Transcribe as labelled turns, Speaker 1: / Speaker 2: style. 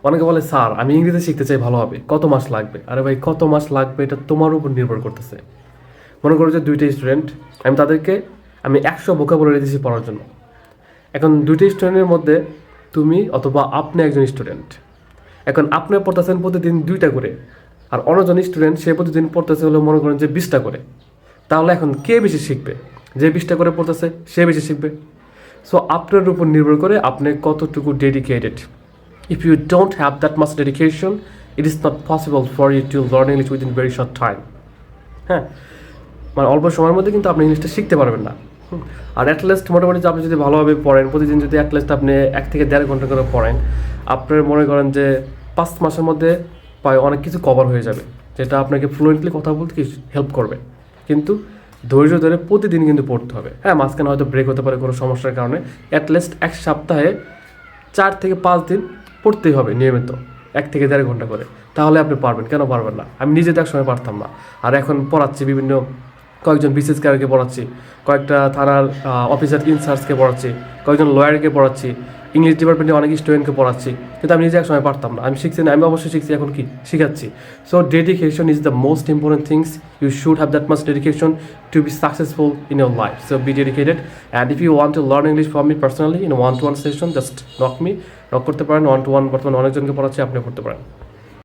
Speaker 1: অনেকে বলে স্যার আমি ইংরেজি শিখতে চাই ভালোভাবে, কত মাস লাগবে? আরে ভাই, কত মাস লাগবে এটা তোমার উপর নির্ভর করতেছে। মনে করো যে দুইটা স্টুডেন্ট, আমি 100 ভোকাবুলারি দিয়েছি পড়ার জন্য। এখন দুইটা স্টুডেন্টের মধ্যে তুমি অথবা আপনি একজন স্টুডেন্ট, এখন আপনি পড়তেছেন প্রতিদিন 2টা করে, আর অন্যজন স্টুডেন্ট সে প্রতিদিন পড়তেছে হলো মনে করেন যে 20টা করে। তাহলে এখন কে বেশি শিখবে? যে 20টা করে পড়তেছে সে বেশি শিখবে। সো আপনার উপর নির্ভর করে আপনি কতটুকু dedicated. If you don't have that much dedication, it is not possible for you to learn English within very short time. হ্যাঁ, মানে অল্প সময়ের মধ্যে কিন্তু আপনি ইংলিশটা শিখতে পারবেন না। আর অ্যাটলিস্ট মোটামুটি আপনি যদি ভালোভাবে পড়েন, প্রতিদিন যদি অ্যাটলিস্ট আপনি 1 থেকে 1.5 ঘন্টা করে পড়েন, আপনার মনে করেন যে 5 মাসের মধ্যে প্রায় অনেক কিছু কভার হয়ে যাবে, যেটা আপনাকে ফ্লুয়েন্টলি কথা বলতে হেল্প করবে। কিন্তু ধৈর্য ধরে প্রতিদিন কিন্তু পড়তে হবে। হ্যাঁ, মাঝখানে হয়তো ব্রেক হতে পারে কোনো সমস্যার কারণে। অ্যাটলিস্ট 1 সপ্তাহে 4 থেকে 5 দিন পড়তেই হবে নিয়মিত, 1 থেকে 1.5 ঘন্টা করে। তাহলে আপনি পারবেন, কেন পারবেন না? আমি নিজে তো একসময় পারতাম না, আর এখন পড়াচ্ছি বিভিন্ন কয়েকজন বিসিএস ক্যাডারকে পড়াচ্ছি, কয়েকটা থানার অফিসার ইনচার্জকে পড়াচ্ছি, কয়েকজন লয়ারকে পড়াচ্ছি, ইংলিশ ডিপার্টমেন্টে অনেক স্টুডেন্টকে পড়াচ্ছি। কিন্তু আমি নিজে একসময় পারতাম না, আমি শিখছি না, আমি অবশ্যই শিখছি, এখন কি শিখাচ্ছি। So dedication is the most important things. You should have that much dedication to be successful in your life. So be dedicated, and if you want to learn English from me personally in 1-to-1 session, just knock করতে পারেন। 1-to-1 বর্তমানে অনেকজনকে পড়াচ্ছি, আপনি করতে পারেন।